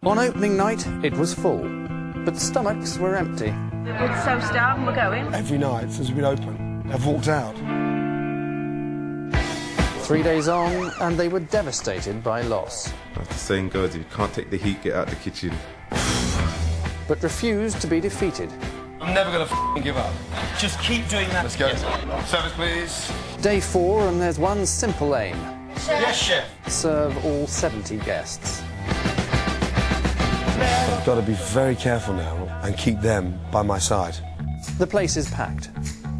On opening night, it was full, but stomachs were empty. We're so starved and we're going. Every night since we've been open, I've walked out. 3 days on, and they were devastated by loss. As the saying goes, if you can't take the heat, get out the kitchen. But refused to be defeated. I'm never going to give up. Just keep doing that. Let's go. Yes. Service, please. Day 4, and there's one simple aim. Yes, chef. Serve all 70 guests. I've got to be very careful now and keep them by my side. The place is packed.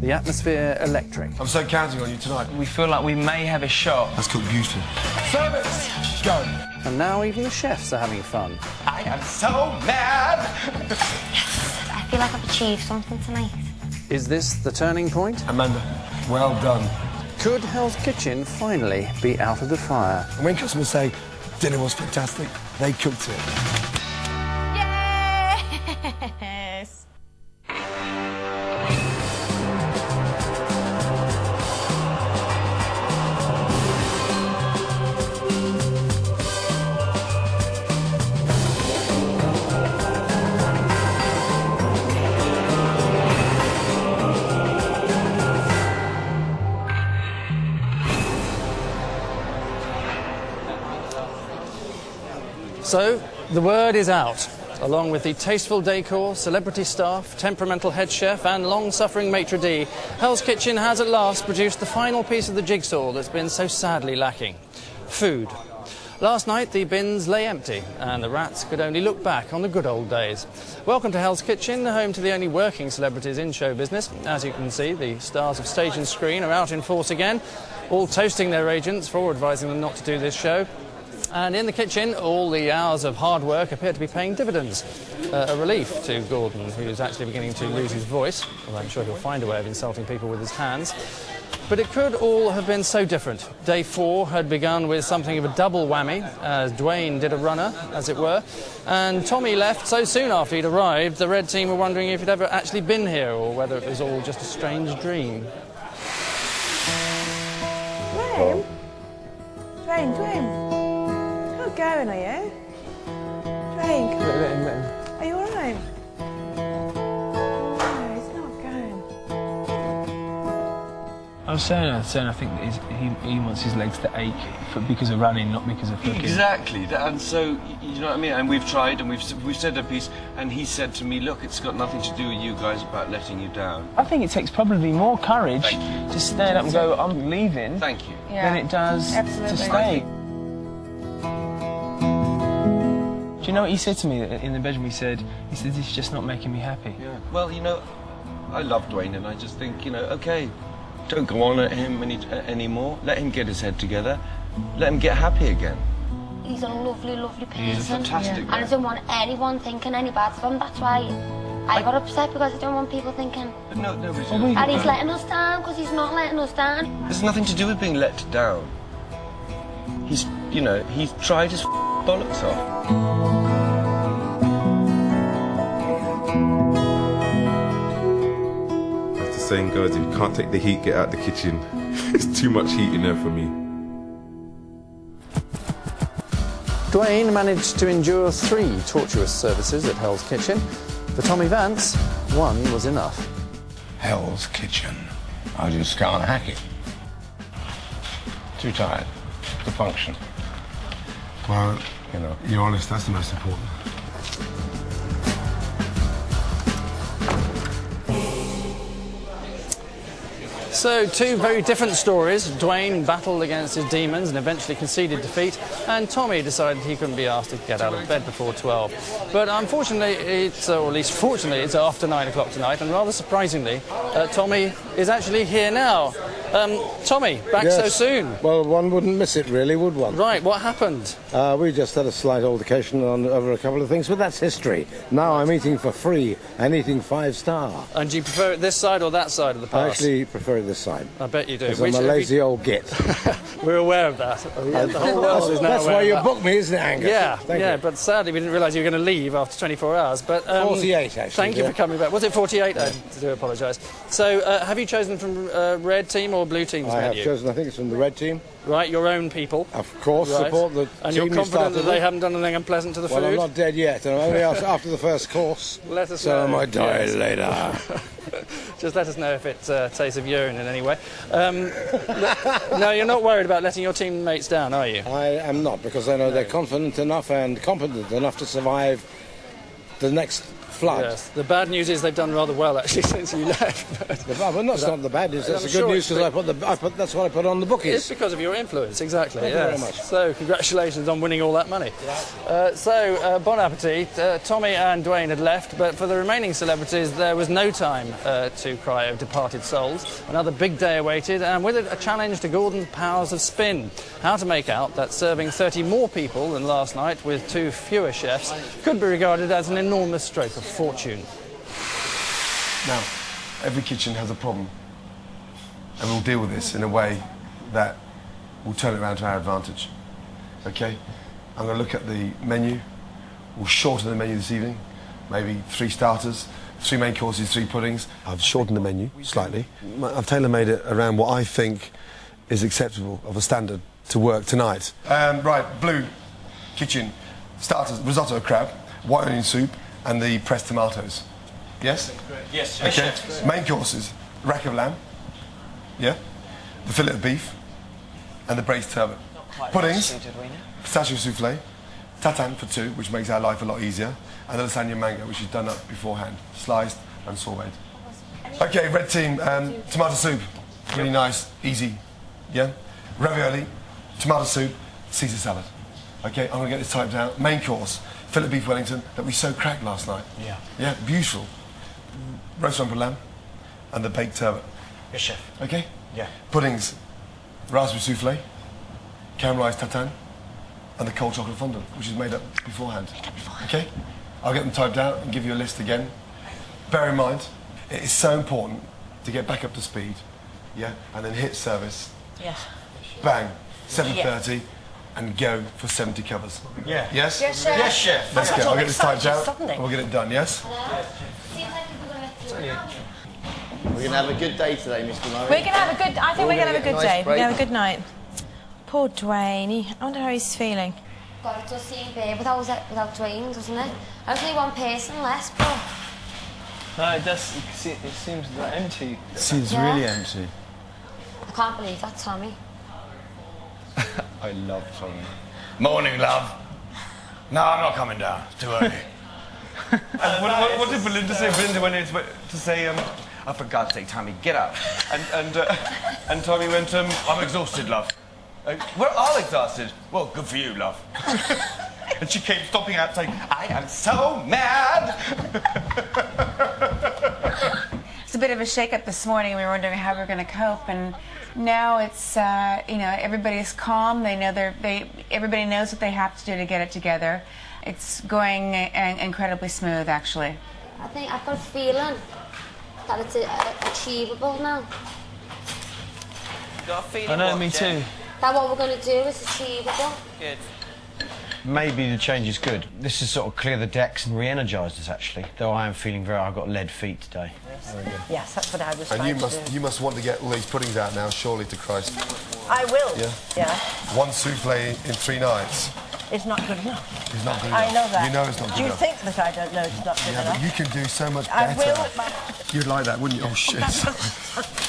The atmosphere electric. I'm so counting on you tonight. We feel like we may have a shot. That's called beautiful. Service! Go! And now even the chefs are having fun. I am so mad! I feel like I've achieved something tonight. Is this the turning point? Amanda, well done. Could Hell's Kitchen finally be out of the fire? And when customers say dinner was fantastic, they cooked it. Yes! So, the word is out. Along with the tasteful decor, celebrity staff, temperamental head chef and long-suffering maitre d', Hell's Kitchen has at last produced the final piece of the jigsaw that's been so sadly lacking. Food. Last night the bins lay empty and the rats could only look back on the good old days. Welcome to Hell's Kitchen, home to the only working celebrities in show business. As you can see, the stars of stage and screen are out in force again, all toasting their agents for advising them not to do this show. And in the kitchen, all the hours of hard work appear to be paying dividends. A relief to Gordon, who's actually beginning to lose his voice, although I'm sure he'll find a way of insulting people with his hands. But it could all have been so different. Day 4 had begun with something of a double whammy, as Dwayne did a runner, as it were, and Tommy left so soon after he'd arrived, the red team were wondering if he'd ever actually been here, or whether it was all just a strange dream. Dwayne. Not going, are you? Dwayne, come on. Are you all right? No, he's not going. I was saying I think that he wants his legs to ache because of running, not because of cooking. Exactly, and so, you know what I mean? And we've tried, and we've said a piece, and he said to me, look, it's got nothing to do with you guys about letting you down. I think it takes probably more courage to stand up and go, I'm leaving, Thank you. than it does to stay. Do you know what he said to me in the bedroom? He said, this is just not making me happy. Yeah. Well, you know, I love Dwayne, and I just think, you know, OK, don't go on at him anymore. Let him get his head together. Let him get happy again. He's a lovely, lovely person. He's a fantastic man. And I don't want anyone thinking any bad of him. That's why I got upset, because I don't want people thinking. But nobody's And he's letting us down, because he's not letting us down. There's nothing to do with being let down. He's, you know, he's tried his bollocks off. As the saying goes, if you can't take the heat, get out the kitchen. There's too much heat in there for me. Dwayne managed to endure 3 tortuous services at Hell's Kitchen. For Tommy Vance, 1 was enough. Hell's Kitchen. I just can't hack it. Too tired to function. Well, You know. you're honest, that's the most important. So, 2 very different stories. Dwayne battled against his demons and eventually conceded defeat, and Tommy decided he couldn't be asked to get out of bed before 12. But unfortunately, or at least fortunately, it's after 9 o'clock tonight, and rather surprisingly, Tommy is actually here now. Tommy, back so soon. Well, one wouldn't miss it, really, would one? Right, what happened? We just had a slight altercation over a couple of things, but that's history. Now I'm eating for free and eating 5-star. And do you prefer it this side or that side of the I pass? actually prefer it this side. I bet you do. Because I'm a lazy old git. We're aware of that. The whole world is now That's aware why of you that. booked me, isn't it, Angus? Yeah, Thank you. but sadly we didn't realise you were going to leave after 24 hours. But 48, actually. Thank you for coming back. Was it 48? I do apologise. So, have you chosen from red team or your blue team's I menu? have chosen, I think it's from the red team. Right, your own people. Of course, Right. support the And team you're you confident started that they with. haven't done anything unpleasant to the Well, food? I'm not dead yet. I'm only after the first course. Let us so know. I might die Yes. later. Just let us know if it tastes of urine in any way. No, you're not worried about letting your teammates down, are you? I am not, because I know they're confident enough and competent enough to survive the next flood. Yes. The bad news is they've done rather well, actually, since you left. Well, that's not the bad news. That's I'm the good sure news, because that's what I put on the bookies. It's because of your influence, exactly. Thank you very much. So, congratulations on winning all that money. Bon appetit. Tommy and Dwayne had left, but for the remaining celebrities, there was no time to cry of departed souls. Another big day awaited, and with it, a challenge to Gordon Powers of Spin. How to make out that serving 30 more people than last night with 2 fewer chefs could be regarded as an enormous stroke of fortune. Now, every kitchen has a problem, and we'll deal with this in a way that will turn it around to our advantage. Okay? I'm going to look at the menu. We'll shorten the menu this evening. Maybe 3 starters, 3 main courses, 3 puddings. I've shortened the menu slightly. I've tailor-made it around what I think is acceptable of a standard to work tonight. Right, blue kitchen. Starters, risotto crab, white onion soup, and the pressed tomatoes. Yes? Yes. Okay. Main courses, rack of lamb. Yeah. The fillet of beef, and the braised turbot. Puddings, pistachio souffle, tatin for 2, which makes our life a lot easier, and the lasagna mango, which is done up beforehand, sliced and sautéed. Okay, red team, tomato soup, really nice, easy. Yeah. Ravioli, tomato soup, Caesar salad. Okay, I'm going to get this typed out. Main course, fillet beef Wellington that we so cracked last night. Yeah. Yeah, beautiful. Roast rump lamb and the baked turbot. Yes, chef. Okay? Yeah. Puddings, raspberry souffle, caramelised tatin, and the cold chocolate fondant, which is made up beforehand. Okay? I'll get them typed out and give you a list again. Bear in mind, it is so important to get back up to speed, yeah, and then hit service. Yes. Bang, 7:30, and go for 70 covers. Yeah. Yes? Yes, chef. Yes, chef. Let's go. I'll get this typed out, Suddenly. and we'll get it done, yes? We're going to have a good day today, Mr. Murray. We're going to have a good... I think we're going to have a good day. We're break. going to have a good night. Poor Dwayne. I wonder how he's feeling. God, it does seem big without Dwayne, doesn't it? There's only one person less, but... No, it does. It seems like empty. It seems Yeah. really empty. I can't believe that, Tommy. I love Tommy. Morning, love. No, I'm not coming down. It's too early. What did Belinda say? Belinda went in to say, oh, for God's sake, Tommy, get up. And Tommy went, I'm exhausted, love. we're all exhausted. Well, good for you, love. And she came stomping out saying, I am so mad. It's a bit of a shake-up this morning. We were wondering how we were going to cope, and now it's you know, everybody's calm. They know everybody knows what they have to do to get it together. It's going incredibly smooth, actually. I think I've got a feeling that it's achievable now. I know, me too. That what we're going to do is achievable. Good. Maybe the change is good. This has sort of cleared the decks and re-energised us, actually. Though I am feeling I've got lead feet today. Yes, that's what I was And trying to do. you must want to get all these puddings out now, surely, to Christ. I will. Yeah? Yeah. 1 souffle in 3 nights. It's not good enough. It's not good I enough. know that. You know it's not good Do you enough. think that I don't know it's not good Yeah, enough? but you can do so much I better. will. You'd like that, wouldn't you? Oh, shit.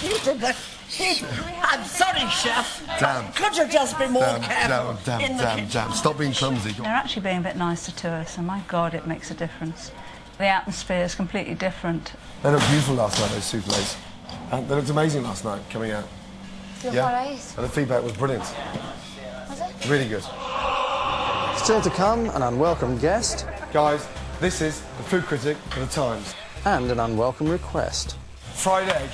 You did that. I'm sorry, chef. Damn. Could you just be more careful? Damn. Stop being clumsy. They're actually being a bit nicer to us, and my God, it makes a difference. The atmosphere is completely different. They looked beautiful last night, those souffles. And they looked amazing last night, coming out. You're all right. And the feedback was brilliant. Was it? Really good. Still to come, an unwelcome guest. Guys, this is the food critic for the Times. And an unwelcome request. Fried egg.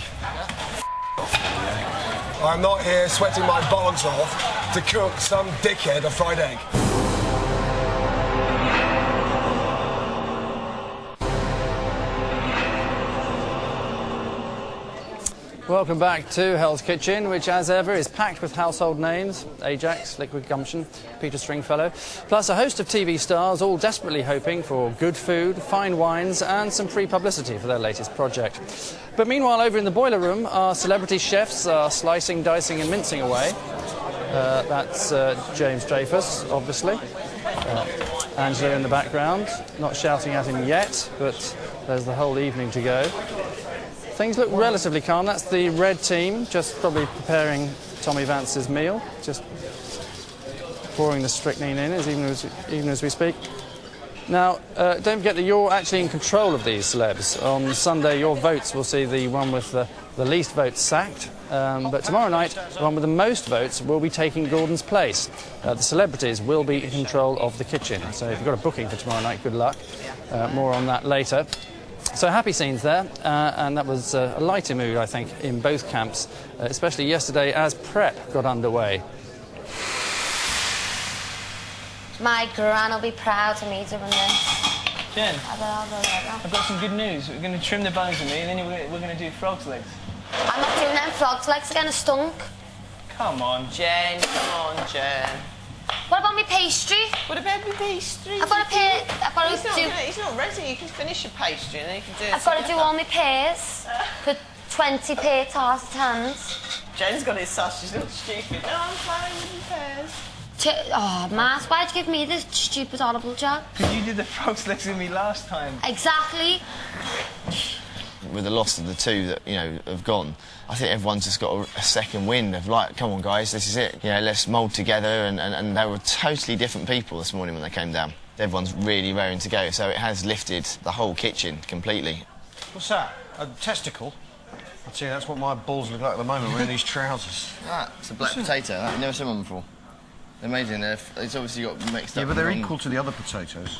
I'm not here sweating my bollocks off to cook some dickhead a fried egg. Welcome back to Hell's Kitchen, which as ever is packed with household names: Ajax, Liquid Gumption, Peter Stringfellow, plus a host of TV stars all desperately hoping for good food, fine wines and some free publicity for their latest project. But meanwhile, over in the boiler room, our celebrity chefs are slicing, dicing and mincing away. That's James Dreyfus, obviously. Angela in the background, not shouting at him yet, but there's the whole evening to go. Things look relatively calm. That's the red team, just probably preparing Tommy Vance's meal, just pouring the strychnine in even as we speak. Now, don't forget that you're actually in control of these celebs. On Sunday, your votes will see the one with the least votes sacked, but tomorrow night, the one with the most votes will be taking Gordon's place. The celebrities will be in control of the kitchen, so if you've got a booking for tomorrow night, good luck. More on that later. So happy scenes there, and that was a lighter mood, I think, in both camps, especially yesterday as prep got underway. My gran will be proud of me doing this. Jen, I've got some good news. We're going to trim the bones with me, and then we're going to do frog's legs. I'm not doing them frog's legs again, a stunk. Come on, Jen. Come on, Jen. What about my pastry? What about my pastry? I've got to do... He's not ready. You can finish your pastry and then you can do it. I've got to do all my pears for 20 pear tarts tans. Jen's got his sauce. She's not stupid. No, I'm fine with your pears. Oh, Matt, why'd you give me this stupid, horrible job? Because you did the frog's legs with me last time. Exactly. With the loss of the two that, you know, have gone, I think everyone's just got a second wind of like, come on guys, this is it. You know, let's mould together, and they were totally different people this morning when they came down. Everyone's really raring to go, so it has lifted the whole kitchen completely. What's that? A testicle? I'll tell you, that's what my balls look like at the moment, wearing these trousers. Ah, it's a black potato. I've never seen one before. They're amazing. It's obviously got mixed up. Yeah, but they're equal to the other potatoes.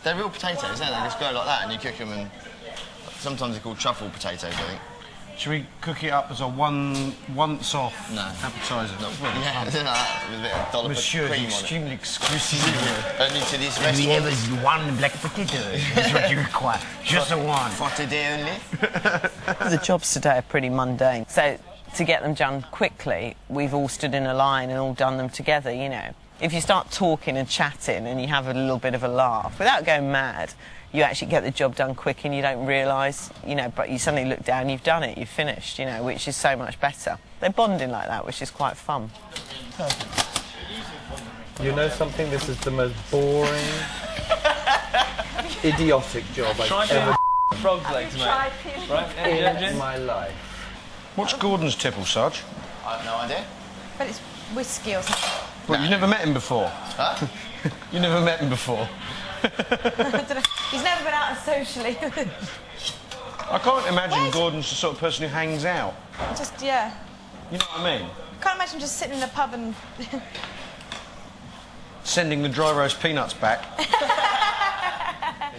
They're real potatoes, aren't they? They just go like that and you cook them, and sometimes they're called truffle potatoes, I think. Should we cook it up as a once-off appetiser? No. Yeah, with a bit of dollop of cream on it. Extremely exclusive. Only to this Have you restaurant. ever one black potato? That's what you require. Just a one. For today only. The jobs today are pretty mundane. So to get them done quickly, we've all stood in a line and all done them together, you know. If you start talking and chatting and you have a little bit of a laugh, without going mad, you actually get the job done quick and you don't realise, you know, but you suddenly look down, you've done it, you've finished, you know, which is so much better. They're bonding like that, which is quite fun. You know something? This is the most boring, idiotic job I've ever frog's legs, mate. Right? In my life. What's Gordon's tipple, Sarge? I have no idea. But it's whiskey or something. Well, you've never met him before? Huh? You never met him before? He's never been out socially. I can't imagine Gordon's the sort of person who hangs out. Just, yeah. You know what I mean? I can't imagine just sitting in a pub and... Sending the dry roast peanuts back. Are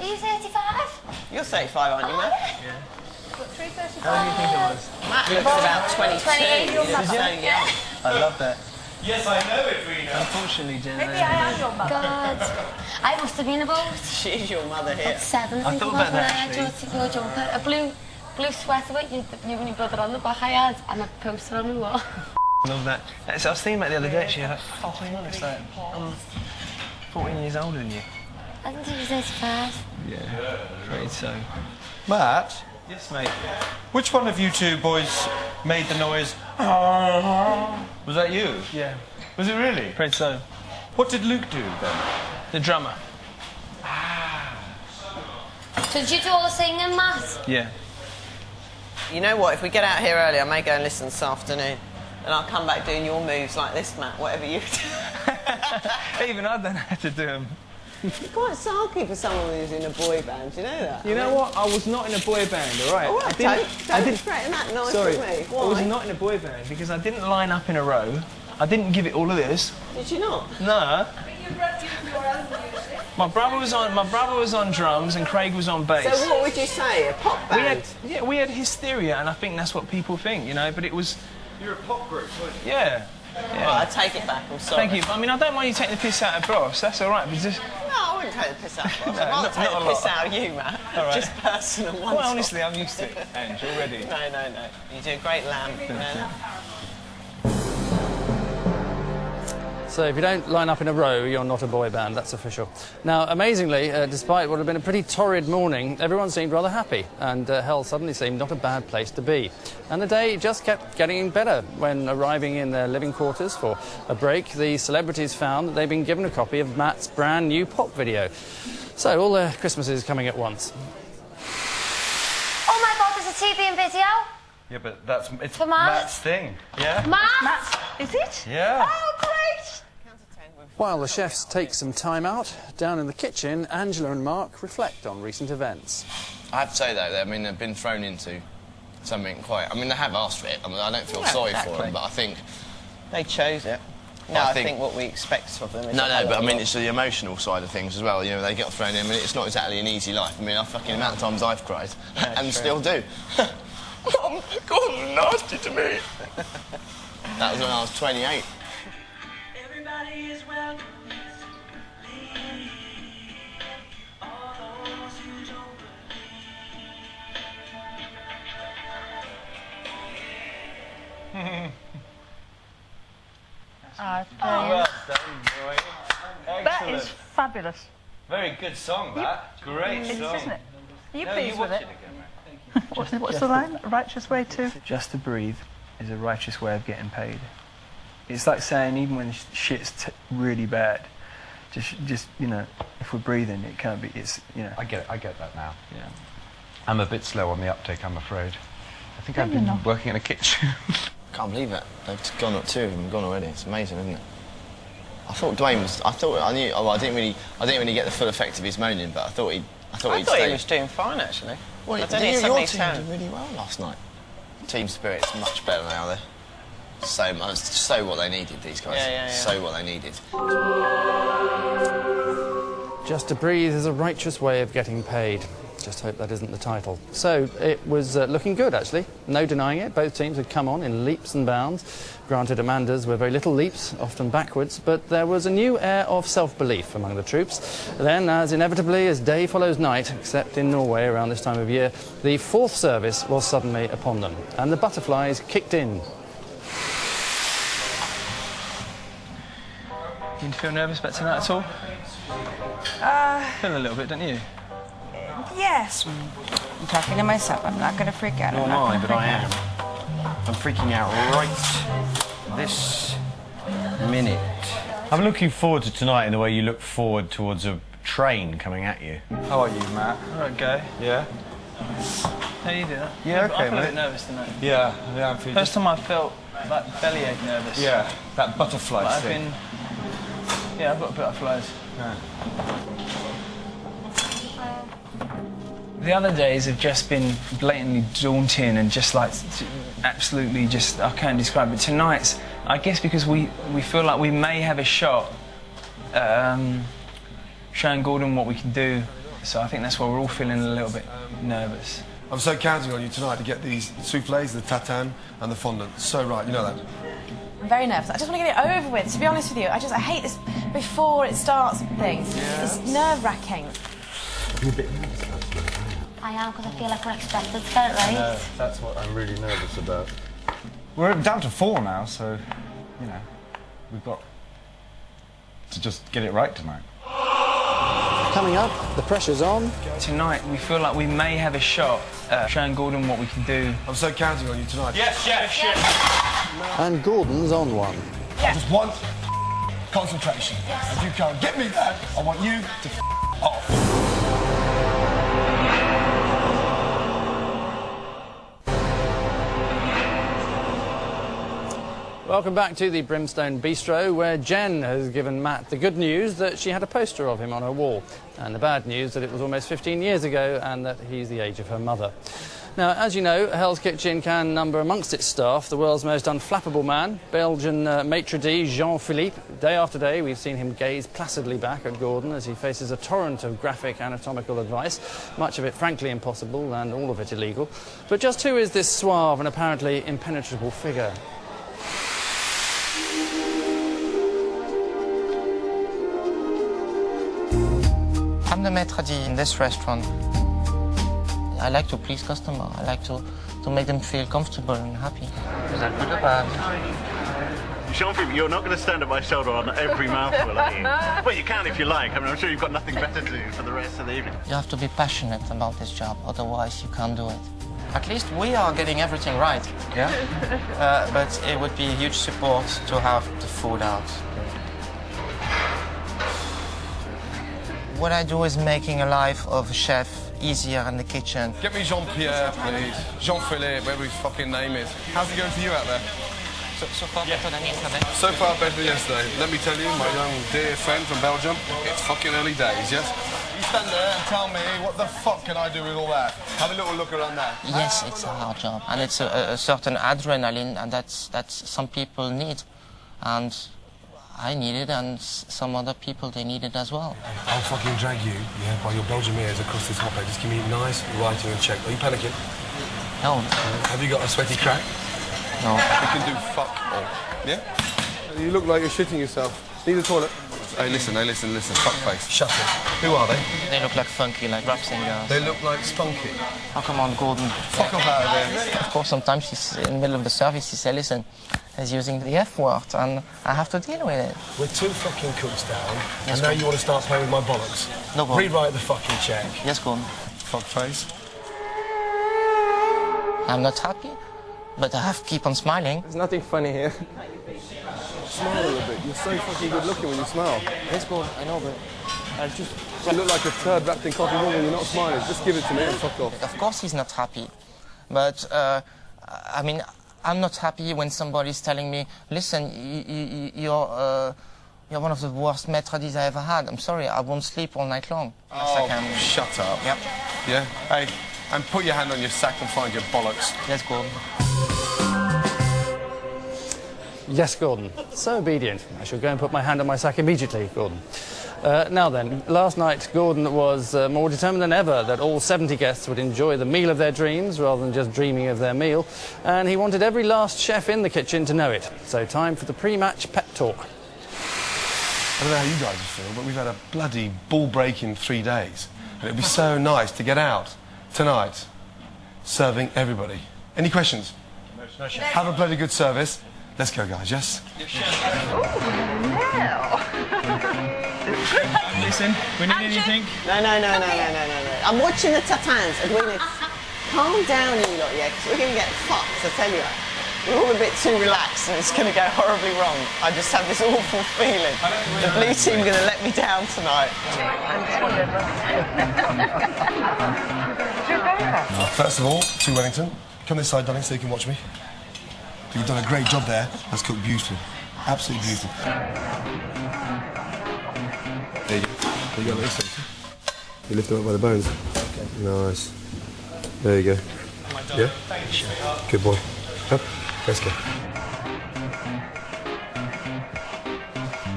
you 35? You're 35, aren't you, Matt? Yeah. Got 3:35. How do you think it was? Matt looks about 22. 28, you're He's so young. I love that. Yes, I know it, Rena. Unfortunately, Jen. Maybe I am your mother. God. I must have been about... She's your mother here. Like 7, I think thought it was, about when that, I had actually. your jumper. A blue sweater with you and your brother on the back I had, and a poster on the wall. Love that. So I was thinking about it the other day, actually. Like, oh, hang on, it's like, I'm 14 years older than you. I think he was 35. Yeah, afraid so. Matt? Yes, mate. Which one of you two boys made the noise? Was that you? Yeah. Was it really? Afraid so. What did Luke do then? The drummer. So did you do all the singing, Matt? Yeah. You know what? If we get out here early, I may go and listen this afternoon. And I'll come back doing your moves like this, Matt, whatever you do. Even I don't know how to do them. You're quite sulky for someone who's in a boy band, do you know that? You know what? I was not in a boy band, all right? All right, don't threaten that nice Sorry, with me. I was Why? not in a boy band because I didn't line up in a row. I didn't give it all of this. Did you not? No. My brother was on drums and Craig was on bass. So what would you say? A pop band? We had hysteria, and I think that's what people think, you know. But it was. You're a pop group, weren't you? Yeah. Well, I take it back. I'm sorry. Thank you. I mean, I don't mind you taking the piss out of Bros. That's all right. But just. No, wouldn't take the piss out of us. No, I might not take a the piss lot. out of you, Matt. All right. Just personal ones. Well, honestly, I'm used to it, Ange, already. No. You do a great lamb. No. So if you don't line up in a row, you're not a boy band, that's official. Now, amazingly, despite what had been a pretty torrid morning, everyone seemed rather happy, and hell suddenly seemed not a bad place to be. And the day just kept getting better. When arriving in their living quarters for a break, the celebrities found that they'd been given a copy of Matt's brand new pop video. So all their Christmases coming at once. Oh my God, there's a TV and video. Yeah, but it's For Matt? Matt's thing. Yeah? Matt? Is it? Yeah. Oh, great. While the chefs take some time out, down in the kitchen, Angela and Mark reflect on recent events. I have to say, though, I mean, they've been thrown into something quite... I mean, they have asked for it. I mean, I don't feel sorry for them, but I think... They chose it. No, I think what we expect of them is... No, but I mean, it's the emotional side of things as well. You know, they get thrown in. I mean, it's not exactly an easy life. I mean, I fucking amount of times I've cried, and still do. Mum, Gordon's nasty to me. That was when I was 28. Everybody is welcome. Oh, Well done, boy. That Excellent. is fabulous. Very good song, that. Great It is, song. isn't it? Are you No, pleased with watch it? again, mate. What's the line? A righteous way to... Just to breathe is a righteous way of getting paid. It's like saying even when shit's really bad, just you know, if we're breathing, it can't be. It's you know. I get that now. Yeah. I'm a bit slow on the uptake, I'm afred. I think No, I've you're been not. working in a kitchen. Can't believe it. They've gone up 2 of them, gone already. It's amazing, isn't it? I thought Dwayne was. I knew. Oh, well, I didn't really get the full effect of his moaning, but I thought he'd I thought he was doing fine, actually. Well, I don't think your suddenly team turned. did really well last night. Team spirit's much better now. They're so what they needed. These guys. Yeah. So what they needed. Just to breathe is a righteous way of getting paid. Just hope that isn't the title. So it was looking good, actually. No denying it. Both teams had come on in leaps and bounds. Granted, Amanda's were very little leaps, often backwards, but there was a new air of self-belief among the troops. Then, as inevitably as day follows night, except in Norway around this time of year, the fourth service was suddenly upon them, and the butterflies kicked in. You didn't feel nervous about tonight at all? Feel a little bit, don't you? Yes. I'm talking to myself. I'm not going to freak out. Nor I'm am not I, gonna but I freak am. I'm freaking out right this minute. I'm looking forward to tonight in the way you look forward towards a train coming at you. How are you, Matt? Okay. Yeah? How you doing? Yeah, I okay, feel a bit mate. nervous tonight. Yeah, I'm feeling... First time I felt like bellyache nervous. Yeah, that butterfly But thing. I've got butterflies. Yeah. The other days have just been blatantly daunting and just like absolutely just, I can't describe it. Tonight's, I guess because we feel like we may have a shot showing Gordon what we can do. So I think that's why we're all feeling a little bit nervous. I'm so counting on you tonight to get these soufflés, the tatin and the fondant. So right, you know that. I'm very nervous. I just want to get it over with, to be honest with you. I hate this before it starts and things. Yeah. It's nerve-wracking. I am, because I feel like we're expected to get it right. No, that's what I'm really nervous about. We're down to 4 now, so, you know, we've got to just get it right tonight. Coming up, the pressure's on. Tonight, we feel like we may have a shot showing Gordon what we can do. I'm so counting on you tonight. Yes, And Gordon's on one. I just want concentration. If you can't get me that, I want you to off. Welcome back to the Brimstone Bistro, where Jen has given Matt the good news that she had a poster of him on her wall, and the bad news that it was almost 15 years ago and that he's the age of her mother. Now, as you know, Hell's Kitchen can number amongst its staff the world's most unflappable man, Belgian maitre d' Jean-Philippe. Day after day, we've seen him gaze placidly back at Gordon as he faces a torrent of graphic anatomical advice, much of it frankly impossible and all of it illegal. But just who is this suave and apparently impenetrable figure? I'm the maître d' in this restaurant. I like to please customers. I like to make them feel comfortable and happy. Is that good or bad? Jean-Philippe, you're not going to stand at my shoulder on every mouthful, are you? Well, you can if you like. I mean, I'm sure you've got nothing better to do for the rest of the evening. You have to be passionate about this job, otherwise you can't do it. At least we are getting everything right, yeah? But it would be a huge support to have the food out. What I do is making a life of a chef easier in the kitchen. Get me Jean-Pierre, please. Jean-Philippe, whatever his fucking name is. How's it going for you out there? So far better than yesterday. So far better than yesterday. Let me tell you, my young dear friend from Belgium, it's fucking early days, yes? You stand there and tell me, what the fuck can I do with all that? Have a little look around that. Yes, it's a hard job, and it's a certain adrenaline, and that's some people need, and I need it, and some other people, they need it as well. I'll fucking drag you, yeah, by your Belgian ears across this hot plate. Just give me a nice writing and check. Are you panicking? No. Have you got a sweaty crack? No. You can do fuck all. Yeah? You look like you're shitting yourself. Need a toilet? Hey, listen, fuck face. Shut it. Who are they? They look like funky, like rap singers. They look like spunky. Oh, come on, Gordon. Fuck off out of there. Of course, sometimes he's in the middle of the service, he says, listen, he's using the F word, and I have to deal with it. We're 2 fucking cooks down, and now you want to start playing with my bollocks. No problem. Rewrite the fucking check. Yes, Gordon. Fuck face. I'm not happy, but I have to keep on smiling. There's nothing funny here. Smile a little bit. You're so fucking good looking when you smile. Yes, Gordon, I know, but You look like a turd wrapped in cotton wool when you're not smiling. Just give it to me and fuck off. Of course he's not happy, but I mean, I'm not happy when somebody's telling me, listen, you're one of the worst maître d's I ever had. I'm sorry, I won't sleep all night long. Oh, shut up. Yep. Yeah? Hey, and put your hand on your sack and find your bollocks. Yes, Gordon. Yes, Gordon. So obedient. I shall go and put my hand on my sack immediately, Gordon. Now then, last night Gordon was more determined than ever that all 70 guests would enjoy the meal of their dreams rather than just dreaming of their meal, and he wanted every last chef in the kitchen to know it. So time for the pre-match pep talk. I don't know how you guys feel, but we've had a bloody ball-breaking 3 days, and it'd be so nice to get out tonight serving everybody. Any questions? No, chef. Have a bloody good service. Let's go, guys, yes? Listen, we need anything? No. I'm watching the Tatans and we're going to calm down, you lot, yeah, because we're going to get fucked, I tell you. We're all a bit too relaxed and it's going to go horribly wrong. I just have this awful feeling. The blue team are going to let me down tonight. First of all, to Wellington. Come this side, darling, so you can watch me. You've done a great job there. That's cooked beautifully. Absolutely beautiful. There you go. You got this, don't you? You lift them up by the bones. Okay. Nice. There you go. Yeah? Good boy. Up. Let's go.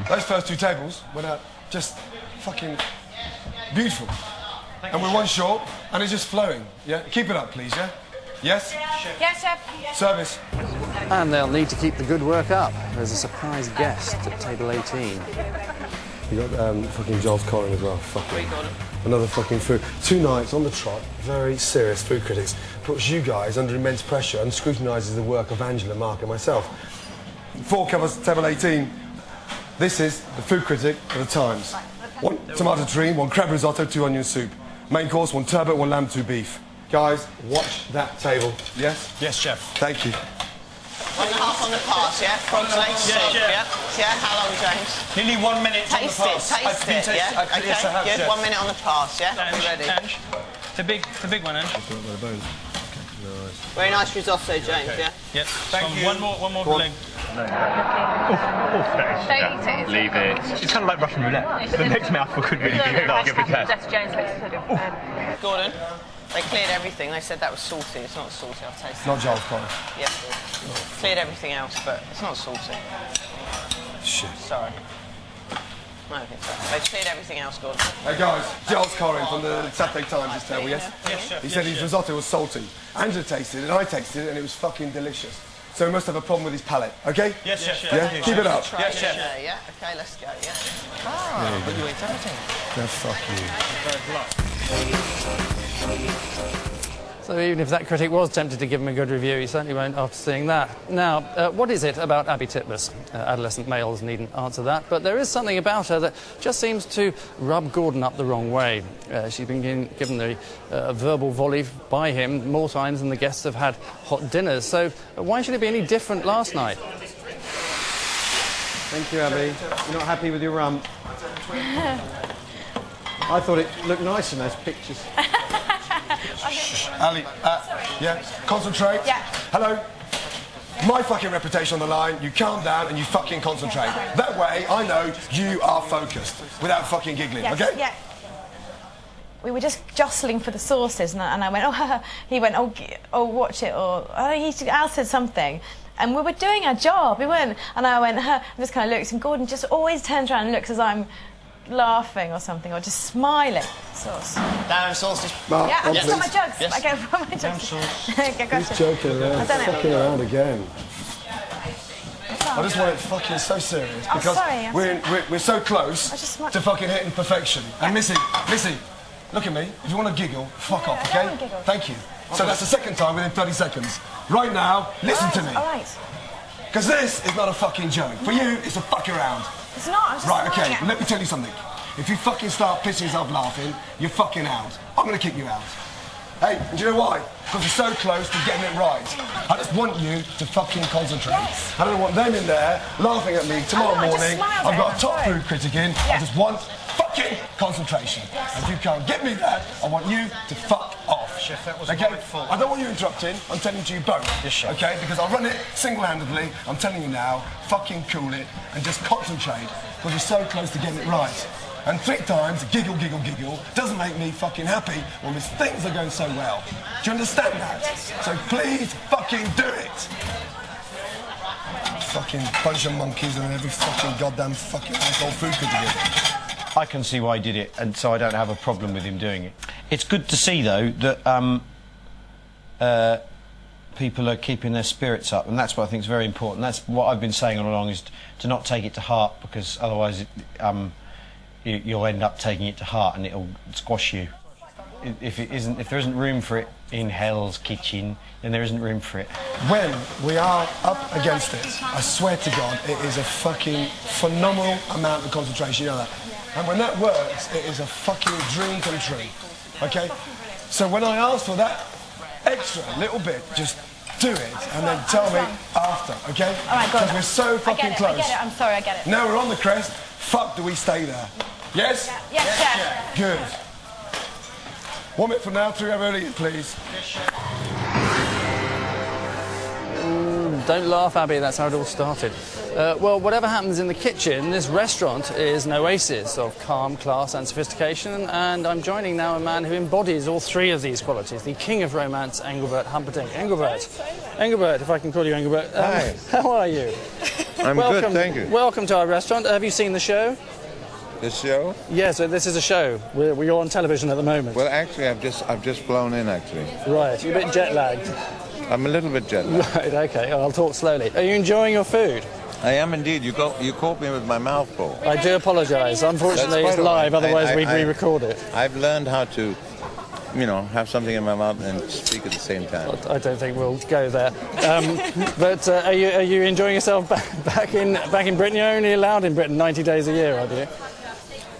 Those first 2 tables went out just fucking beautiful. And we're 1 short, and it's just flowing. Yeah? Keep it up, please, yeah? Yes? Yes, chef. Service. And they'll need to keep the good work up. There's a surprise guest at table 18. You got fucking Giles Corrin as well. Fucking another fucking food. 2 nights on the trot, very serious food critics. Puts you guys under immense pressure and scrutinises the work of Angela, Mark and myself. 4 covers table 18. This is the food critic of the Times. 1 tomato terrine, 1 crab risotto, 2 onion soup. Main course, 1 turbot, 1 lamb, 2 beef. Guys, watch that table. Yes? Yes, chef. Thank you. 1.5 on the pass, yeah? Frog's legs soup, yeah? Yeah, how long, James? Nearly 1 minute on the pass. Taste it, yeah? Okay, yes, I have, good. chef. 1 minute on the pass, yeah? Ready. Ange. It's a big one, Ange. Very nice risotto, James, yeah? Yep. Thank you. One more leg. Leave it. It's kind of like Russian roulette. The next mouthful could really be a good test. That's James. Gordon, they cleared everything. They said that was salty. It's not salty. I've tasted it. Not Giles Corrin. Yeah. Cleared everything else, but it's not salty. Shit. Sorry. I don't think so. They've cleared everything else, Gordon. Hey guys, Giles Corrin from the Saturday Times is table, yes? Yes, chef. He said his risotto was salty. Angela tasted it, and I tasted it, and it was fucking delicious. so he must have a problem with his palate, okay? Yes, chef. Yeah, keep it up. Yes, chef. Yeah, okay, let's go, yeah. Ah, but you eat everything. Yeah, fuck you. So even if that critic was tempted to give him a good review, he certainly won't after seeing that. Now, what is it about Abby Titmuss? Adolescent males needn't answer that, but there is something about her that just seems to rub Gordon up the wrong way. She's been given the verbal volley by him more times than the guests have had hot dinners. So why should it be any different last night? Thank you, Abby. You're not happy with your rump? I thought it looked nice in those pictures. Ali, yeah, concentrate. Yeah. Hello. My fucking reputation on the line, you calm down and you fucking concentrate. That way, I know you are focused without fucking giggling, Yes, okay? yeah. We were just jostling for the sauces, and I went, oh, he went, oh, watch it, or Al said something. And we were doing our job, we weren't, and I went, and just kind of looked, and Gordon just always turns around and looks as I'm laughing or something, or just smiling. Sauce. Down sauces. Mark, Yeah, I've yes. got my jugs. Yes. Okay, I've got my jugs. Okay, gotcha. He's joking around, I've done it. fucking around again. I just want it fucking so serious Oh, because sorry, we're so close I just want- to fucking hitting perfection. And Missy, look at me. If you want to giggle, fuck off, I okay? don't wanna giggle. Thank you. So that's the second time within 30 seconds. Right now, listen to me. All right. Because this is not a fucking joke. For you, it's a fuck around. It's not, I'm just Right, okay, smiling. well, let me tell you something. If you fucking start pissing yourself laughing, you're fucking out. I'm going to kick you out. Hey, and do you know why? Because you're so close to getting it right. I just want you to fucking concentrate. Yes. I don't want them in there laughing at me tomorrow I just morning. smiled I've at got him, a top sorry. food critic in. Yeah. I just want fucking concentration. Yes. If you can't get me that, I want you to fuck off. Chef, that was okay? my fault. I don't want you interrupting. I'm telling you both. Yes, chef. Okay? Because I'll run it single-handedly. I'm telling you now, fucking cool it and just concentrate because you're so close to getting it right. And 3 times, giggle, giggle, giggle, doesn't make me fucking happy when these things are going so well. Do you understand that? Yes. So please fucking do it. Fucking bunch of monkeys and every fucking goddamn fucking asshole food critic again. I can see why he did it, and so I don't have a problem with him doing it. It's good to see, though, that people are keeping their spirits up, and that's what I think is very important. That's what I've been saying all along, is to not take it to heart, because otherwise you'll end up taking it to heart and it'll squash you. If there isn't room for it in Hell's Kitchen, then there isn't room for it. When we are up against it, I swear to God, it is a fucking phenomenal amount of concentration, you know that? And when that works, it is a fucking dream come true, okay? So when I ask for that extra little bit, just do it and then tell me after, okay? All right, go on. Because we're so fucking close. I get it, I'm sorry, I get it. Now we're on the crest, fuck do we stay there? Yes? Yes, chef. Good. 1 minute from now, 3 hours early, please. Don't laugh, Abby, that's how it all started. Well, whatever happens in the kitchen, this restaurant is an oasis of calm, class and sophistication, and I'm joining now a man who embodies all 3 of these qualities, the king of romance, Engelbert Humperdinck. Engelbert, if I can call you Engelbert. Hi. How are you? I'm good, thank you. Welcome to our restaurant. Have you seen the show? The show? Yes, this is a show. We're on television at the moment. Well, actually, I've just flown in, actually. Right, you're a bit jet-lagged. I'm a little bit jet lagged. Right, OK, I'll talk slowly. Are you enjoying your food? I am indeed. You caught me with my mouth full. I do apologise. Unfortunately, it's live, otherwise we'd re-record it. I've learned how to, you know, have something in my mouth and speak at the same time. I don't think we'll go there. But are you enjoying yourself back in Britain? You're only allowed in Britain 90 days a year, aren't you?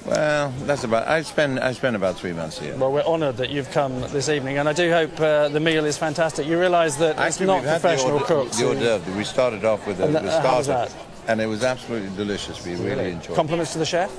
Well, that's about. I spend about 3 months here. Well, we're honoured that you've come this evening, and I do hope the meal is fantastic. You realise that Actually, it's not we've had professional cooks. The hors d'oeuvre. We started off with the how was starter, that? and it was absolutely delicious. We really enjoyed it. Compliments to the chef?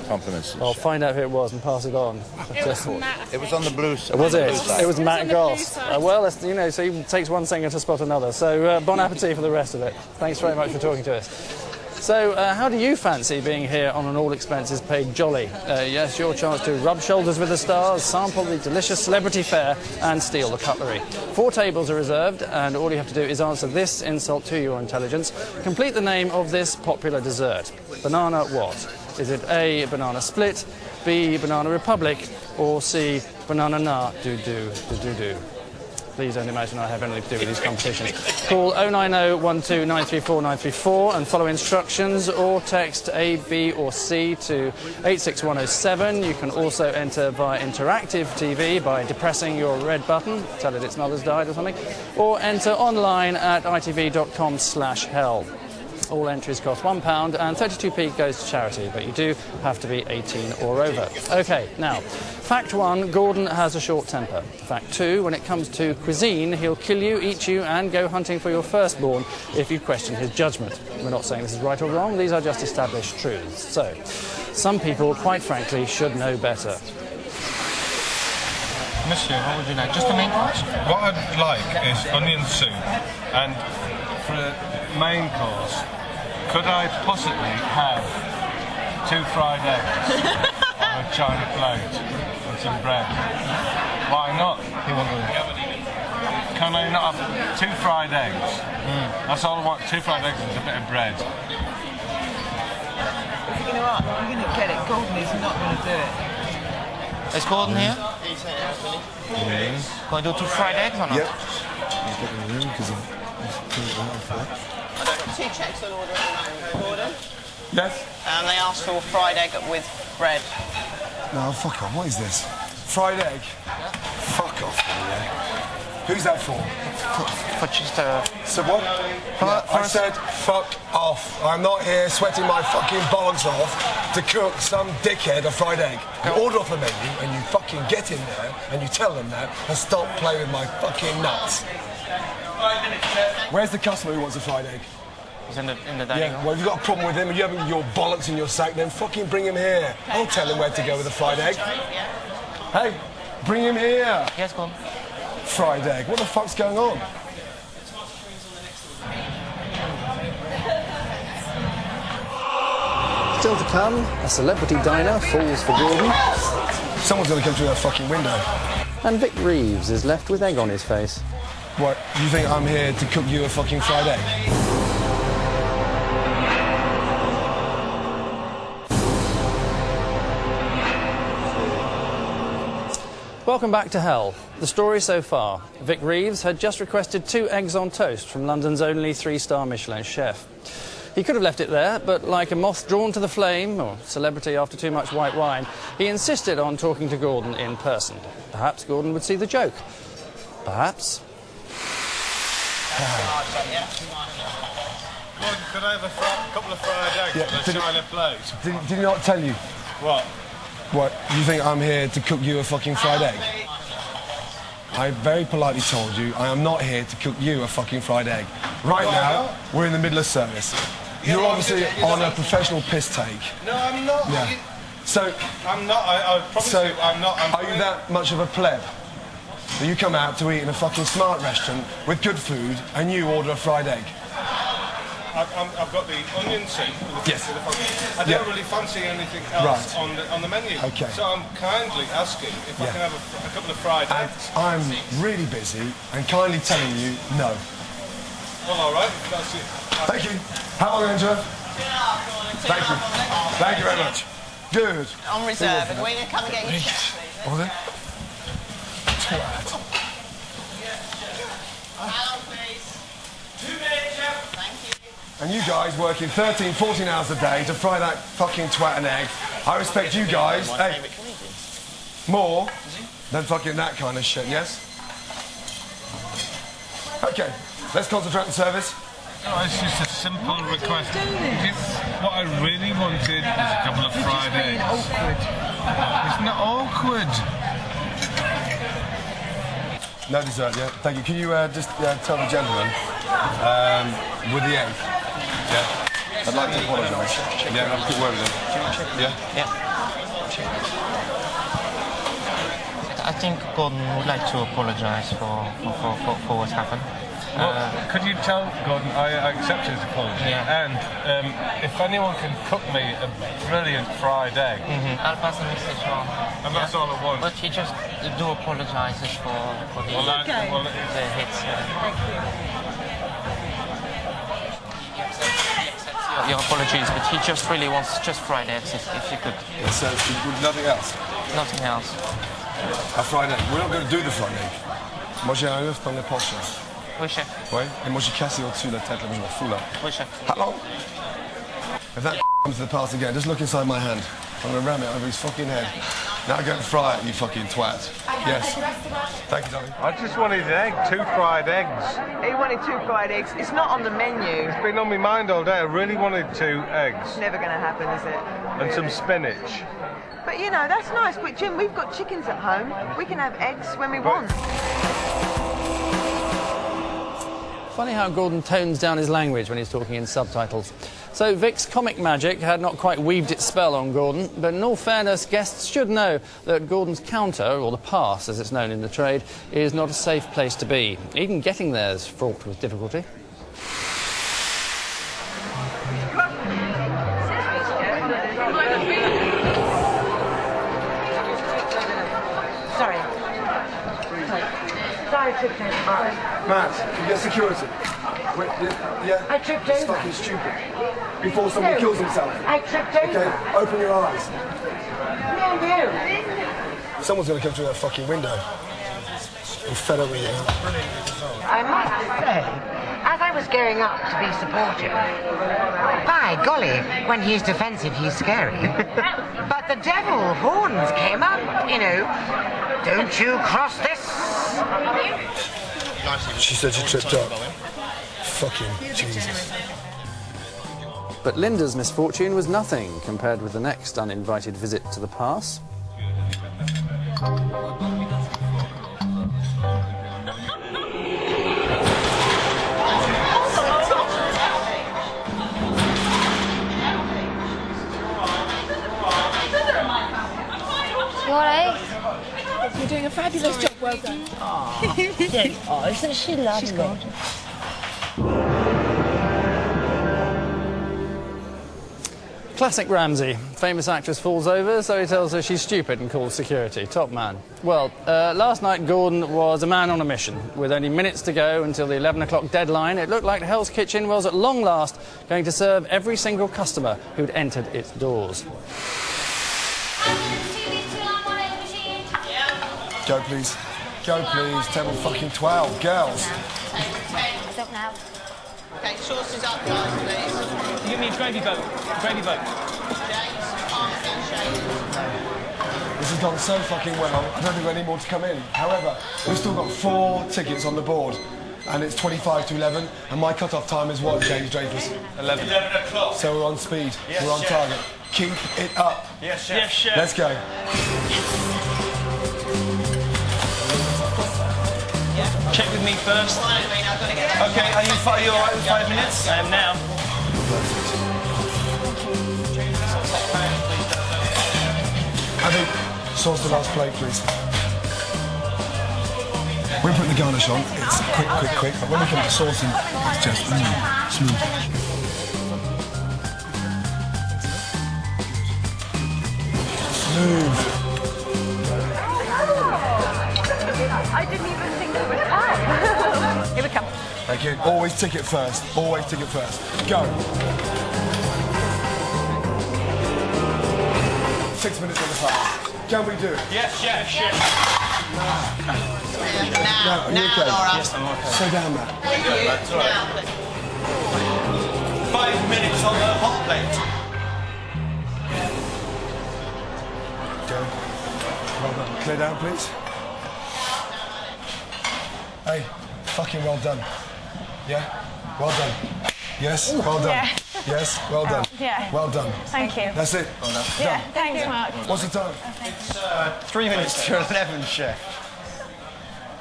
Compliments to the I'll chef. find out who it was and pass it on. It was on the blue side. Was it? Blue side. It was Matt Goss. Well, that's, you know, so it takes 1 second to spot another. So bon appetit for the rest of it. Thanks very much for talking to us. So, how do you fancy being here on an all-expenses-paid jolly? Yes, your chance to rub shoulders with the stars, sample the delicious celebrity fare, and steal the cutlery. 4 tables are reserved, and all you have to do is answer this insult to your intelligence. Complete the name of this popular dessert. Banana what? Is it A, banana split, B, banana republic, or C, banana na do do do do do? Please don't imagine I have anything to do with these competitions. Call 09012934934 and follow instructions, or text A, B or C to 86107. You can also enter via interactive TV by depressing your red button, tell it its mother's died or something, or enter online at itv.com/hell. All entries cost £1 and 32p goes to charity, but you do have to be 18 or over. OK, now, fact 1, Gordon has a short temper. Fact 2, when it comes to cuisine, he'll kill you, eat you and go hunting for your firstborn if you question his judgment. We're not saying this is right or wrong, these are just established truths. So, some people, quite frankly, should know better. Monsieur, what would you like? Just the main course? What I'd like is onion soup, and for a main course, could I possibly have 2 fried eggs on a china plate and some bread? Why not? Can I not have 2 fried eggs? That's all I want, 2 fried eggs and a bit of bread. You know what? I'm going to get it. Gordon is not going to do it. Is Gordon here? Can I do 2 fried eggs or not? Yep. He's got in the room because I don't have 2 checks on order at the moment. Gordon? Yes? They asked for fried egg with bread. No, fuck off. What is this? Fried egg? Yeah. Fuck off, yeah. Who's that for? For just So what? I said fuck off. I'm not here sweating my fucking bollocks off to cook some dickhead a fried egg. You order off the menu and you fucking get in there and you tell them that and stop playing with my fucking nuts. Where's the customer who wants a fried egg? He's in the dining room. Well, if you've got a problem with him and you haven't your bollocks in your sack, then fucking bring him here. I'll tell him where to go with a fried egg. Hey, bring him here. Yes, go on. Fried egg. What the fuck's going on? Still to come, a celebrity diner falls for Gordon. Someone's going to come through that fucking window. And Vic Reeves is left with egg on his face. What, you think I'm here to cook you a fucking fried egg? Welcome back to Hell. The story so far. Vic Reeves had just requested 2 eggs on toast from London's only 3-star Michelin chef. He could have left it there, but like a moth drawn to the flame, or celebrity after too much white wine, he insisted on talking to Gordon in person. Perhaps Gordon would see the joke. Perhaps. Gordon, could I have a couple of fried eggs on a china plate? Did he not tell you? What? What, you think I'm here to cook you a fucking fried egg? I very politely told you I am not here to cook you a fucking fried egg. Right now, we're in the middle of service. You're obviously on a professional piss take. No, I'm not. Yeah. So... I'm not, I promise you, I'm not. Are you that much of a pleb? That you come out to eat in a fucking smart restaurant with good food and you order a fried egg? I've got the onion soup. Yes. I don't really fancy anything else on the menu. Okay. So I'm kindly asking if I can have a couple of fried eggs. I'm really busy and kindly telling you no. Well, all right. That's it. Thank you. How long, Angela? Thank you. Thank you very much. Good. On reserve, and we're going to come and get your check, please. What was it? Twat. Hello, please. 2 minutes, chef. Thank you. And you guys working 13, 14 hours a day to fry that fucking twat and egg. I respect you guys. Hey, more than fucking that kind of shit, yes? Okay, let's concentrate on service. No, it's just a simple request. What I really wanted is a couple of fried eggs. Awkward. It's not awkward. No dessert, yeah? Thank you. Can you just tell the gentleman with the egg? Yeah. I'd like to apologise. Yeah, have a quick word with him. Yeah? Yeah. I think Gordon would like to apologise for what's happened. Well, could you tell Gordon I accept his apology? Yeah. And if anyone can cook me a brilliant fried egg, I'll pass the message on. And that's all I want. But he just do apologises for the hits. Your apologies, but he just really wants just fried eggs, if you could. So, nothing else? Nothing else. A fried egg. We're not going to do the fried egg. Moi j'ai un œuf dans les poches. Oui, chef. Ouais. Et moi j'ai cassé au-dessus la tête, là, je m'en fous là. Oui, chef. Hello? If that comes to the pass again, just look inside my hand. I'm gonna ram it over his fucking head. Now go and fry it, you fucking twat. Yes. Thank you, darling. I just wanted an egg, 2 fried eggs. He wanted 2 fried eggs. It's not on the menu. It's been on my mind all day. I really wanted 2 eggs. It's never going to happen, is it? And some spinach. But, you know, that's nice. But, Jim, we've got chickens at home. We can have eggs when we want. Funny how Gordon tones down his language when he's talking in subtitles. So Vic's comic magic had not quite weaved its spell on Gordon, but in all fairness, guests should know that Gordon's counter, or the pass as it's known in the trade, is not a safe place to be. Even getting there is fraught with difficulty. Sorry, I tripped over. Matt, you get security. Wait, yeah? I tripped over. It's fucking stupid. Before somebody kills himself. I tripped over. Okay, open your eyes. No, no. Someone's gonna come through that fucking window. I'm fed up with you. I must say, as I was going up to be supportive, by golly, when he's defensive, he's scary. But the devil horns came up, you know. Don't you cross this? She said she tripped up. Fucking Jesus. But Linda's misfortune was nothing compared with the next uninvited visit to the pass. You alright? You're doing a fabulous job, well done. Oh, isn't she lovely? She's gorgeous. Classic Ramsay. Famous actress falls over, so he tells her she's stupid and calls security. Top man. Well, last night Gordon was a man on a mission. With only minutes to go until the 11 o'clock deadline, it looked like Hell's Kitchen was at long last going to serve every single customer who'd entered its doors. Go, please. Go, please. Table fucking 12. Girls. I don't know. Okay, sauces up, guys, please. Give me a gravy boat. Gravy boat. This has gone so fucking well. I don't think we've got any more to come in. However, we've still got 4 tickets on the board. And it's 25 to 11. And my cut-off time is what, James Dreyfus? 11 o'clock. So we're on speed. Yes, we're on chef. target. Keep it up. Yes, chef. Yes, chef. Let's go. Check with me first. Okay, are you all right with 5 minutes? I am now. Abby, sauce the last plate, please. We're putting the garnish on. It's quick. But when we come to saucing, it's just smooth. Smooth. I didn't even think it would come. Here we come. Thank you. Always ticket first. Always ticket first. Go. 6 minutes on the pass. Can we do it? Yes, chef. Now, are you okay? Yes, I'm okay. Slow down, Matt. That's all right. 5 minutes on the hot plate. Go. Well done. Clear down, please. Hey, fucking well done. Yeah? Well done. Yes, well done. Yeah. Yes, well done. Yeah. Well done. Thank you. That's it. Yeah, Done. thanks, Mark. What's the time? It's 3 minutes to 11, chef.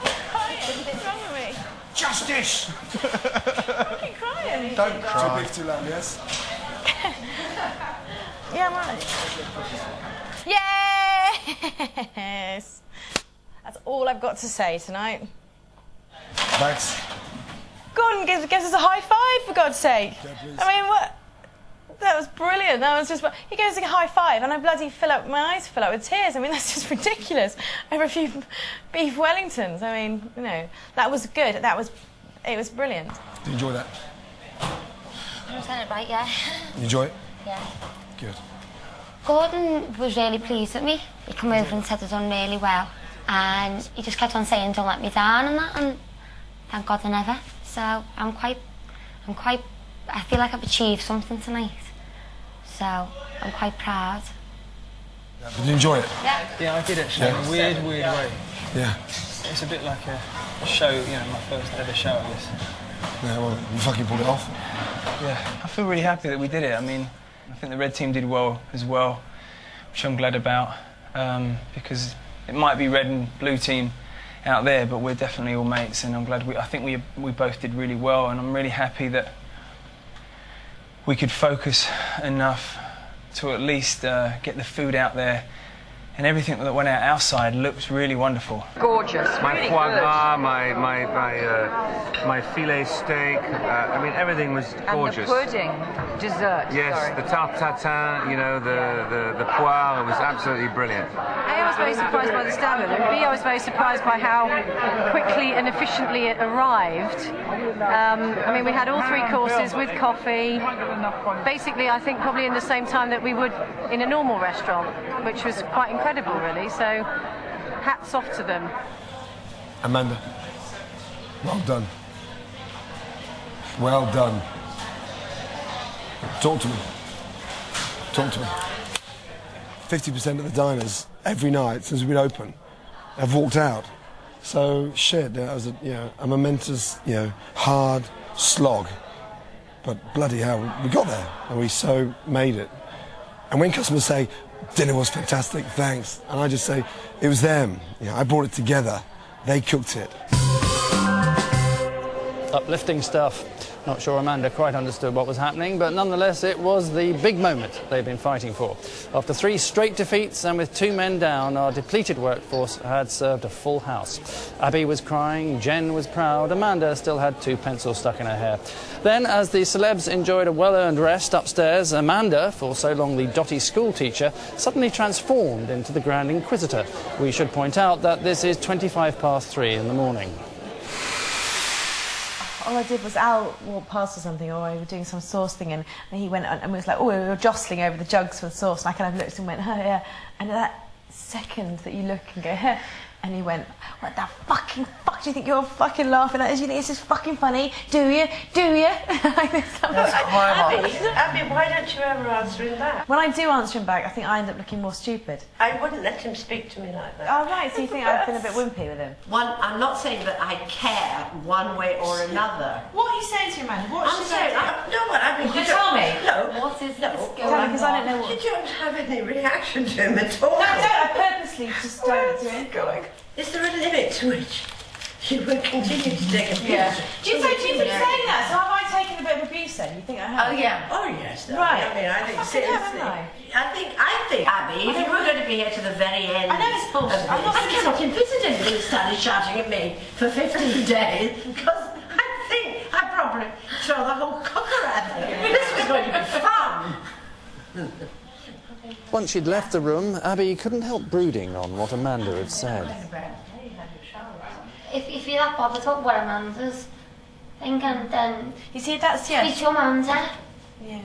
What's wrong with me? Justice! Fucking crying. Don't cry. Too big, too loud, yes? Yeah, I'm right. Yes! That's all I've got to say tonight. Thanks. Gordon gives us a high five, for God's sake. I mean, what? That was brilliant. That was just... He gives us a high five, and my eyes fill up with tears. I mean, that's just ridiculous. Over a few beef Wellingtons. I mean, you know, that was good. It was brilliant. Did you enjoy that? I'm saying it right, yeah. You enjoy it? Yeah. Good. Gordon was really pleased with me. He came over and said I'd done really well. and he just kept on saying, "Don't let me down," and that, and thank God I never. So I feel like I've achieved something tonight. So I'm quite proud. Did you enjoy it? Yeah, I did actually. In a weird way. Yeah. It's a bit like a show, you know, my first ever show, I guess. Yeah, well, you fucking pulled it off. Yeah, I feel really happy that we did it. I mean, I think the red team did well as well, which I'm glad about, because it might be red and blue team out there, but we're definitely all mates, and I'm glad I think we both did really well, and I'm really happy that we could focus enough to at least get the food out there, and everything that went out outside looked really wonderful. Gorgeous, My really foie good. gras, my filet steak. I mean, everything was gorgeous. And the pudding, dessert. Yes, sorry. the tarte tatin, you know, the poire, it was absolutely brilliant. A, I was very surprised by the standard, and B, I was very surprised by how quickly and efficiently it arrived. I mean, we had all 3 courses with coffee, basically I think probably in the same time that we would in a normal restaurant, which was quite incredible really, so hats off to them. Amanda, well done. Well done. Talk to me. Talk to me. 50% of the diners every night since we've been open have walked out. So shit, that was a momentous, hard slog. But bloody hell, we got there and we so made it. And when customers say, "Dinner was fantastic, thanks," and I just say, it was them. I brought it together. They cooked it. Uplifting stuff. Not sure Amanda quite understood what was happening, but nonetheless it was the big moment they've been fighting for. After 3 straight defeats and with 2 men down, our depleted workforce had served a full house. Abby was crying, Jen was proud, Amanda still had 2 pencils stuck in her hair. Then, as the celebs enjoyed a well-earned rest upstairs, Amanda, for so long the dotty school teacher, suddenly transformed into the Grand Inquisitor. We should point out that this is 3:25 in the morning. All I did was Al walked past or something, or we were doing some sauce thing, and he went and we was like, oh, we were jostling over the jugs for the sauce, and I kind of looked and went, oh yeah. And at that second that you look and go, huh, and he went, what the fucking fuck do you think you're fucking laughing at? Do you think this is fucking funny? Do you? Do you? That's quite Abby, why don't you ever answer him back? When I do answer him back, I think I end up looking more stupid. I wouldn't let him speak to me like that. Oh, right, so you think I've been a bit wimpy with him? I'm not saying that I care one way or another. What are you saying to him, man? I'm saying, no, what I mean, you tell me. No. What is no. this Tell me, because I don't know what... You don't have any reaction to him at all. No, I don't. I purposely just don't do it. Going? Is there a limit to which you will continue to take abuse? Yeah. Do you think saying that? So have I taken a bit of abuse then? You think I have? Oh yeah. Oh yes. No, Right. I mean, I think Fucking seriously. haven't I think, Abby, if you were going to be here to the very end, I know it's bullshit. I cannot envisage anybody started shouting at me for 15 days because I think I'd probably throw the whole cooker at them. This was going to be fun. Once she'd left the room, Abby couldn't help brooding on what Amanda had said. If you're that bothered about what Amanda's thinking, then you see, that's speak to Amanda. Yeah.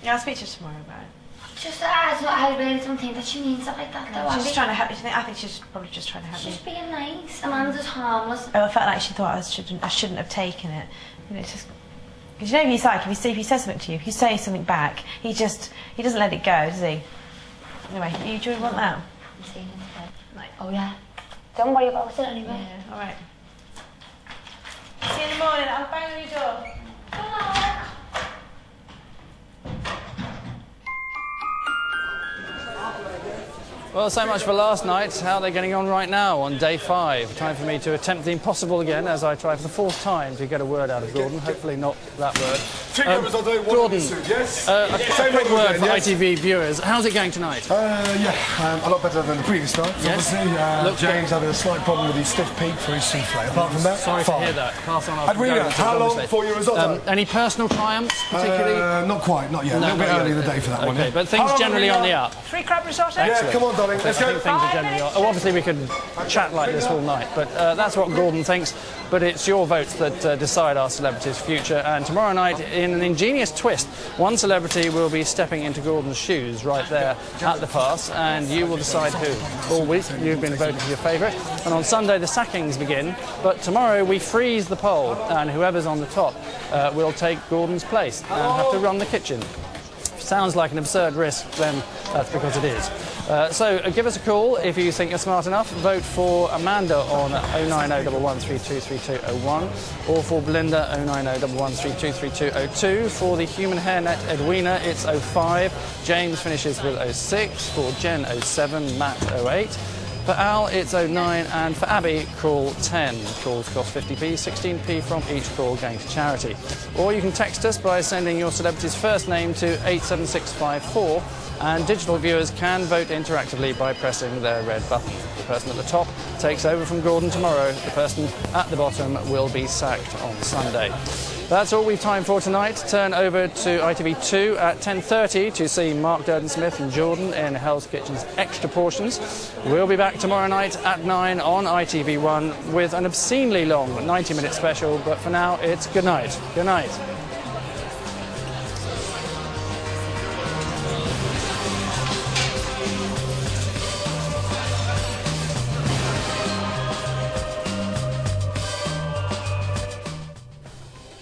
Yeah, I'll speak to her tomorrow about it. Just, I really don't think that she means it like that, though. She's just trying to help me. I think she's probably just trying to help me. She's being nice. Amanda's harmless. Oh, I felt like she thought I shouldn't have taken it. It's just... Because you know he's like, if he says something to you, if you say something back, he doesn't let it go, does he? Anyway, do you want that? I'm seeing it instead. Like, oh yeah. Don't worry about it anyway. Yeah, alright. See you in the morning, I'll bang on your door. Well, so much for last night. How are they getting on right now on day 5? Time for me to attempt the impossible again as I try for the 4th time to get a word out of Gordon. Hopefully not that word. Gordon, a quick word for ITV viewers. How's it going tonight? A lot better than the previous night. Yes. Obviously, James having a slight problem with his stiff peak for his souffle. Apart from that, Sorry to hear that. Pass on our Edwina, how long for your risotto? Any personal triumphs, particularly? Not quite, not yet. No, a little bit early in the day for that one. Okay, but things generally on the up. 3 crab risotto? Yeah, come on, darling. Let's I go. think things are generally... Oh, obviously we could chat like this all night, but that's what Gordon thinks. But it's your votes that decide our celebrity's future. And tomorrow night, in an ingenious twist, one celebrity will be stepping into Gordon's shoes right there at the pass, and you will decide who. All week you've been voting for your favourite, and on Sunday the sackings begin. But tomorrow we freeze the poll, and whoever's on the top will take Gordon's place and have to run the kitchen. Sounds like an absurd risk, then that's because it is. So give us a call if you think you're smart enough. Vote for Amanda on 09011323201, or for Belinda 09011323202. For the human hairnet Edwina, it's 05. James finishes with 06. For Jen, 07. Matt, 08. For Al, it's 09, and for Abby, call 10. Calls cost 50p, 16p from each call going to charity. Or you can text us by sending your celebrity's first name to 87654, and digital viewers can vote interactively by pressing their red button. The person at the top takes over from Gordon tomorrow. The person at the bottom will be sacked on Sunday. That's all we've time for tonight. Turn over to ITV2 at 10:30 to see Mark Durden-Smith and Jordan in Hell's Kitchen's Extra Portions. We'll be back tomorrow night at 9 on ITV1 with an obscenely long 90-minute special, but for now it's good night. Good night.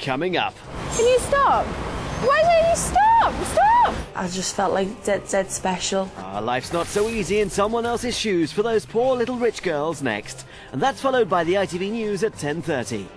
Coming up. Can you stop? Why don't you stop? Stop! I just felt like dead special. Life's not so easy in someone else's shoes for those poor little rich girls next. And that's followed by the ITV News at 10:30.